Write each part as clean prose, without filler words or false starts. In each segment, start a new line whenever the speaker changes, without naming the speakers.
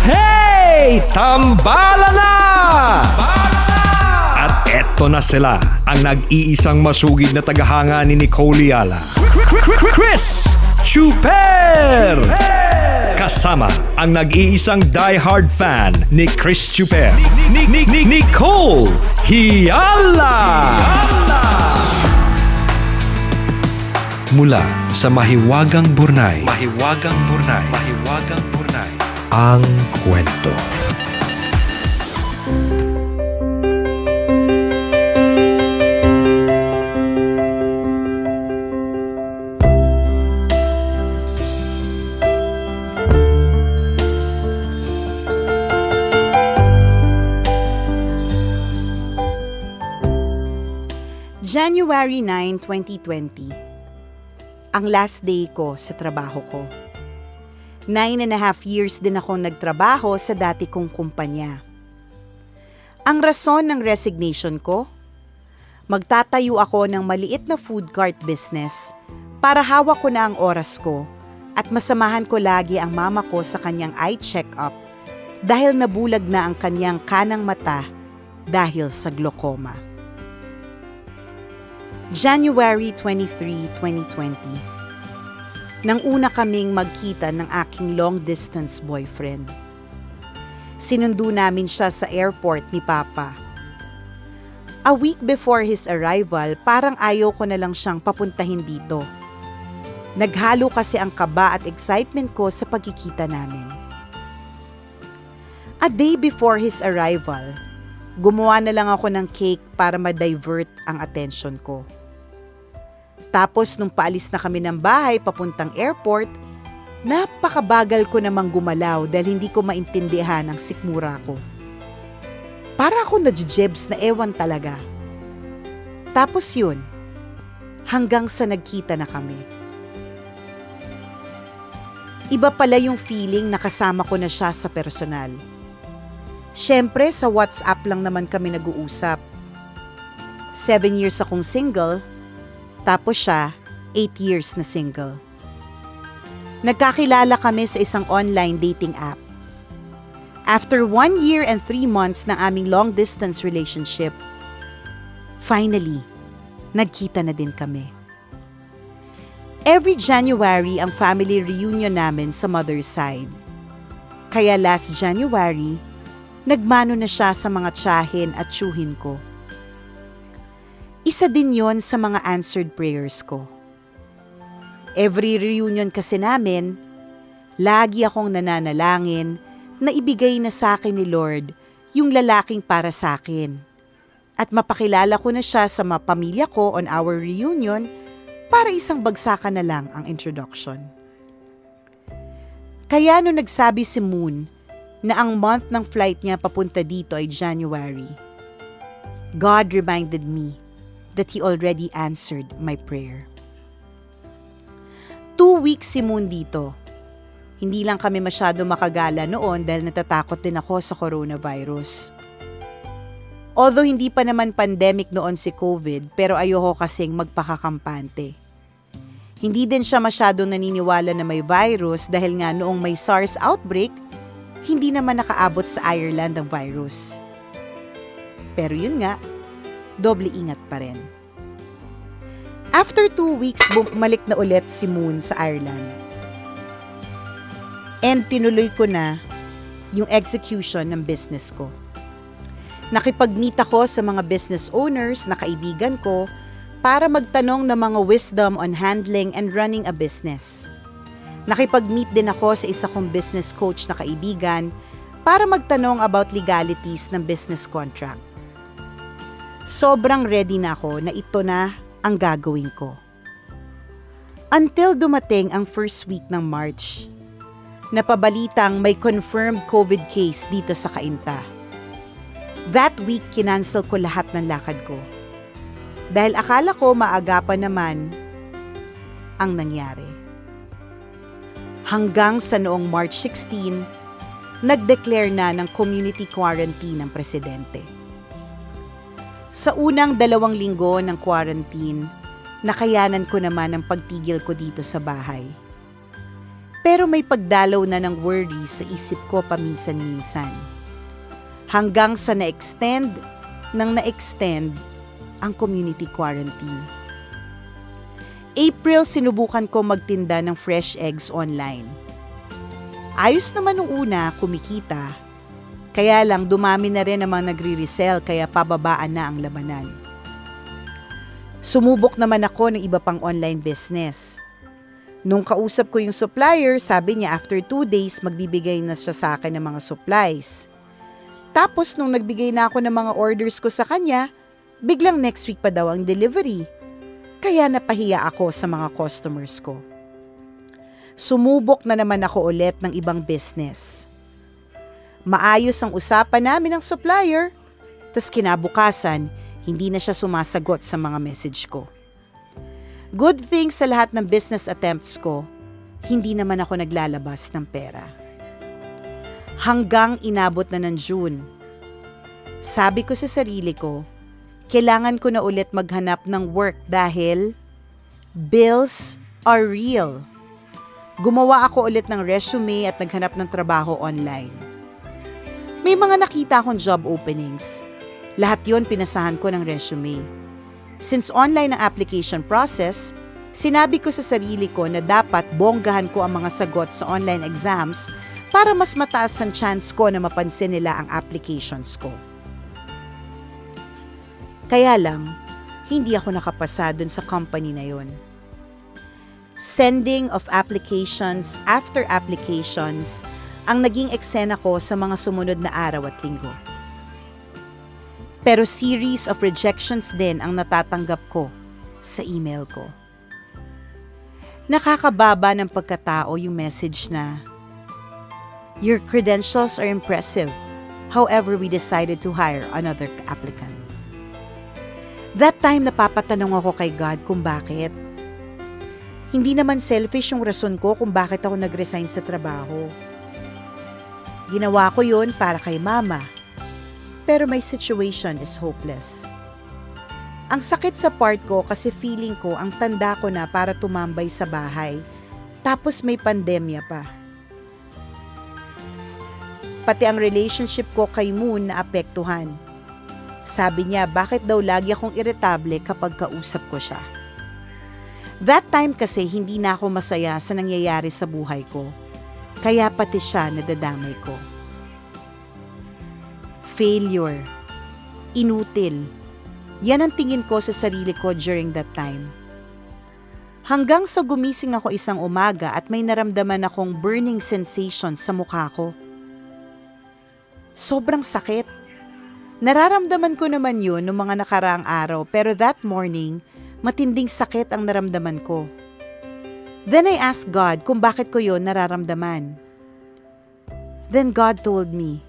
Hey! Tambala na! At eto na sila, ang nag-iisang masugid na tagahanga ni Nicole Yala. Chris Chuper! Kasama ang nag-iisang die-hard fan ni Chris Chuper. Nicole Yala! Mula sa Mahiwagang Burnay. Ang kwento.
January 9, 2020. Ang last day ko sa trabaho ko. 9.5 years din ako nagtrabaho sa dati kong kumpanya. Ang rason ng resignation ko? Magtatayo ako ng maliit na food cart business para hawak ko na ang oras ko at masamahan ko lagi ang mama ko sa kanyang eye check-up dahil nabulag na ang kanyang kanang mata dahil sa glaucoma. January 23, 2020. Nang una kaming magkita ng aking long-distance boyfriend. Sinundo namin siya sa airport ni Papa. A week before his arrival, parang ayaw ko na lang siyang papuntahin dito. Naghalo kasi ang kaba at excitement ko sa pagkikita namin. A day before his arrival, gumawa na lang ako ng cake para ma-divert ang attention ko. Tapos nung paalis na kami ng bahay papuntang airport, napakabagal ko namang gumalaw dahil hindi ko maintindihan ang sikmura ko. Para ako nadjejebs na ewan talaga. Tapos yun, hanggang sa nagkita na kami. Iba pala yung feeling na kasama ko na siya sa personal. Siyempre sa WhatsApp lang naman kami nag-uusap. 7 years akong single, tapos siya, 8 years na single. Nagkakilala kami sa isang online dating app. After 1 year and 3 months ng aming long-distance relationship, finally, nagkita na din kami. Every January ang family reunion namin sa mother's side. Kaya last January, nagmano na siya sa mga tiyahin at tiyuhin ko. Isa din yon sa mga answered prayers ko. Every reunion kasi namin, lagi akong nananalangin na ibigay na sa akin ni Lord yung lalaking para sa akin. At mapakilala ko na siya sa pamilya ko on our reunion para isang bagsakan na lang ang introduction. Kaya nung nagsabi si Moon na ang month ng flight niya papunta dito ay January, God reminded me that He already answered my prayer. 2 weeks si Moon dito. Hindi lang kami masyado makagala noon dahil natatakot din ako sa coronavirus. Although hindi pa naman pandemic noon si COVID, pero ayoko kasing magpakakampante. Hindi din siya masyadong naniniwala na may virus dahil nga noong may SARS outbreak, hindi naman nakaabot sa Ireland ang virus. Pero yun nga, doble ingat pa rin. After 2 weeks, bumalik na ulit si Moon sa Ireland. And tinuloy ko na yung execution ng business ko. Nakipag-meet ako sa mga business owners na kaibigan ko para magtanong ng mga wisdom on handling and running a business. Nakipag-meet din ako sa isa kong business coach na kaibigan para magtanong about legalities ng business contract. Sobrang ready na ako na ito na ang gagawin ko. Until dumating ang first week ng March, napabalitang may confirmed COVID case dito sa Cainta. That week, kinansel ko lahat ng lakad ko. Dahil akala ko maagapan naman ang nangyari. Hanggang sa noong March 16, nag-declare na ng community quarantine ng presidente. Sa unang 2 linggo ng quarantine, nakayanan ko naman ang pagtigil ko dito sa bahay. Pero may pagdalaw na ng worries sa isip ko paminsan-minsan. Hanggang sa na-extend ang community quarantine. April, sinubukan ko magtinda ng fresh eggs online. Ayos naman nung una, kumikita. Kaya lang dumami na rin ang mga nagre-resell kaya pababaan na ang labanan. Sumubok naman ako ng iba pang online business. Nung kausap ko yung supplier, sabi niya after 2 days magbibigay na siya sa akin ng mga supplies. Tapos nung nagbigay na ako ng mga orders ko sa kanya, biglang next week pa daw ang delivery. Kaya napahiya ako sa mga customers ko. Sumubok na naman ako ulit ng ibang business. Maayos ang usapan namin ng supplier, tas kinabukasan, hindi na siya sumasagot sa mga message ko. Good thing sa lahat ng business attempts ko, hindi naman ako naglalabas ng pera. Hanggang inabot na ng June. Sabi ko sa sarili ko, kailangan ko na ulit maghanap ng work dahil bills are real. Gumawa ako ulit ng resume at naghanap ng trabaho online. May mga nakita akong job openings. Lahat yon pinasahan ko ng resume. Since online ang application process, sinabi ko sa sarili ko na dapat bonggahan ko ang mga sagot sa online exams para mas mataas ang chance ko na mapansin nila ang applications ko. Kaya lang, hindi ako nakapasa dun sa company na yon. Sending of applications after applications ang naging eksena ko sa mga sumunod na araw at linggo. Pero series of rejections din ang natatanggap ko sa email ko. Nakakababa ng pagkatao yung message na, "Your credentials are impressive. However, we decided to hire another applicant." That time napapatanong ako kay God kung bakit. Hindi naman selfish yung rason ko kung bakit ako nag-resign sa trabaho. Ginawa ko yun para kay mama. Pero my situation is hopeless. Ang sakit sa part ko kasi feeling ko ang tanda ko na para tumambay sa bahay. Tapos may pandemya pa. Pati ang relationship ko kay Moon naapektuhan. Sabi niya bakit daw lagi akong irritable kapag kausap ko siya. That time kasi hindi na ako masaya sa nangyayari sa buhay ko. Kaya pati siya nadadamay ko. Failure. Inutil. Yan ang tingin ko sa sarili ko during that time. Hanggang sa gumising ako isang umaga at may naramdaman akong burning sensation sa mukha ko. Sobrang sakit. Nararamdaman ko naman yun noong mga nakaraang araw pero that morning, matinding sakit ang naramdaman ko. Then I asked God kung bakit ko yun nararamdaman. Then God told me,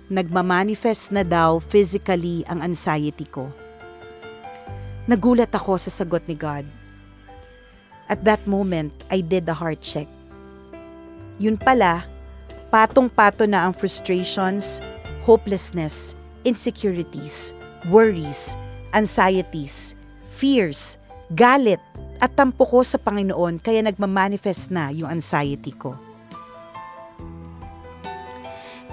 nagmamanifest na daw physically ang anxiety ko. Nagulat ako sa sagot ni God. At that moment, I did a heart check. Yun pala, patong-pato na ang frustrations, hopelessness, insecurities, worries, anxieties, fears, galit, at tampo ko sa Panginoon kaya nagmamanifest na yung anxiety ko.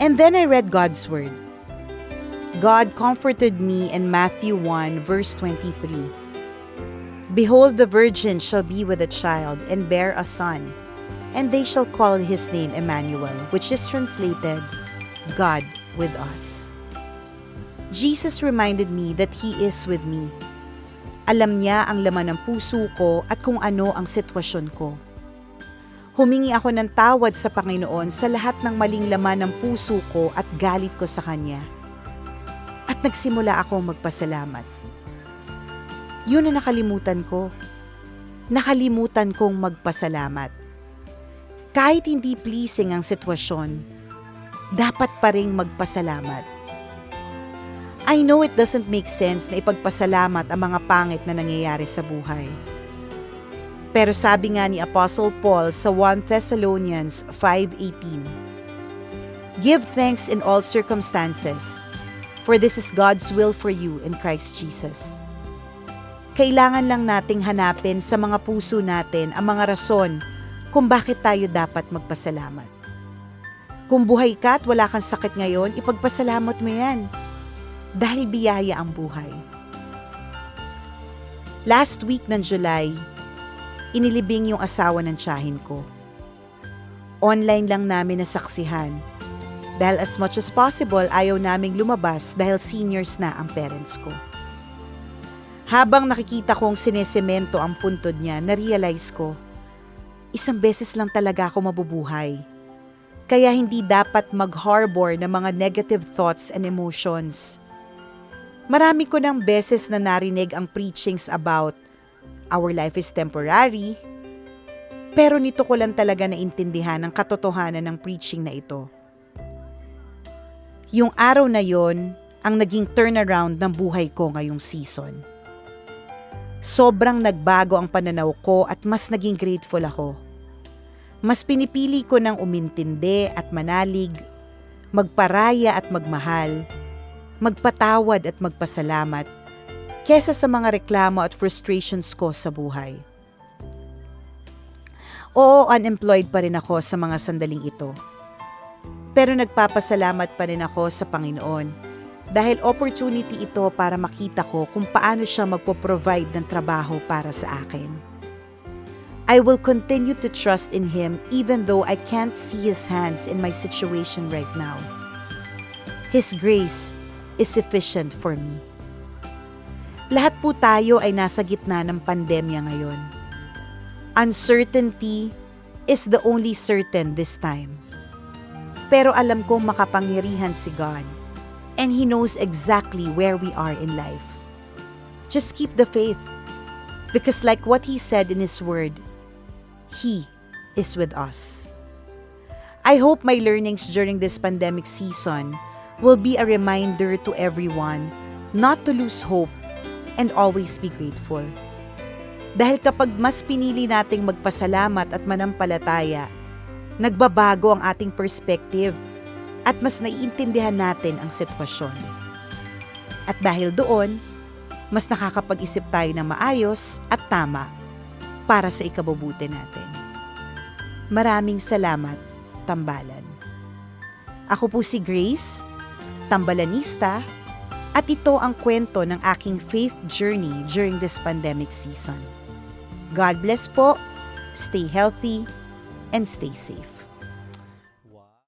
And then I read God's word. God comforted me in Matthew 1 verse 23. Behold, the virgin shall be with a child and bear a son, and they shall call his name Emmanuel, which is translated, God with us. Jesus reminded me that He is with me. Alam niya ang laman ng puso ko at kung ano ang sitwasyon ko. Humingi ako ng tawad sa Panginoon sa lahat ng maling laman ng puso ko at galit ko sa Kanya. At nagsimula akong magpasalamat. Yun ang nakalimutan ko. Nakalimutan kong magpasalamat. Kahit hindi pleasing ang sitwasyon, dapat pa ring magpasalamat. I know it doesn't make sense na ipagpasalamat ang mga pangit na nangyayari sa buhay. Pero sabi nga ni Apostle Paul sa 1 Thessalonians 5:18, "Give thanks in all circumstances, for this is God's will for you in Christ Jesus." Kailangan lang nating hanapin sa mga puso natin ang mga rason kung bakit tayo dapat magpasalamat. Kung buhay ka at wala kang sakit ngayon, ipagpasalamat mo yan. Dahil biyaya ang buhay. Last week ng July, inilibing yung asawa ng tiyahin ko. Online lang namin nasaksihan. Dahil as much as possible, ayaw naming lumabas dahil seniors na ang parents ko. Habang nakikita kong sinesemento ang puntod niya, na-realize ko, isang beses lang talaga ako mabubuhay. Kaya hindi dapat mag-harbor ng mga negative thoughts and emotions. Marami ko ng beses na narinig ang preachings about our life is temporary, pero nito ko lang talaga naintindihan ang katotohanan ng preaching na ito. Yung araw na yon ang naging turnaround ng buhay ko ngayong season. Sobrang nagbago ang pananaw ko at mas naging grateful ako. Mas pinipili ko ng umintindi at manalig, magparaya at magmahal, magpatawad at magpasalamat, kesa sa mga reklamo at frustrations ko sa buhay. Oo, unemployed pa rin ako sa mga sandaling ito. Pero nagpapasalamat pa rin ako sa Panginoon dahil opportunity ito para makita ko kung paano siya magpo-provide ng trabaho para sa akin. I will continue to trust in Him even though I can't see His hands in my situation right now. His grace is sufficient for me. Lahat po tayo ay nasa gitna ng pandemya ngayon. Uncertainty is the only certain this time. Pero alam kong makapangyarihan si God and He knows exactly where we are in life. Just keep the faith because like what He said in His Word, He is with us. I hope my learnings during this pandemic season will be a reminder to everyone not to lose hope and always be grateful. Dahil kapag mas pinili nating magpasalamat at manampalataya, nagbabago ang ating perspective at mas naiintindihan natin ang sitwasyon. At dahil doon, mas nakakapag-isip tayo ng maayos at tama para sa ikabubuti natin. Maraming salamat, Tambalan. Ako po si Grace, Tambalanista, at ito ang kwento ng aking faith journey during this pandemic season. God bless po, stay healthy, and stay safe.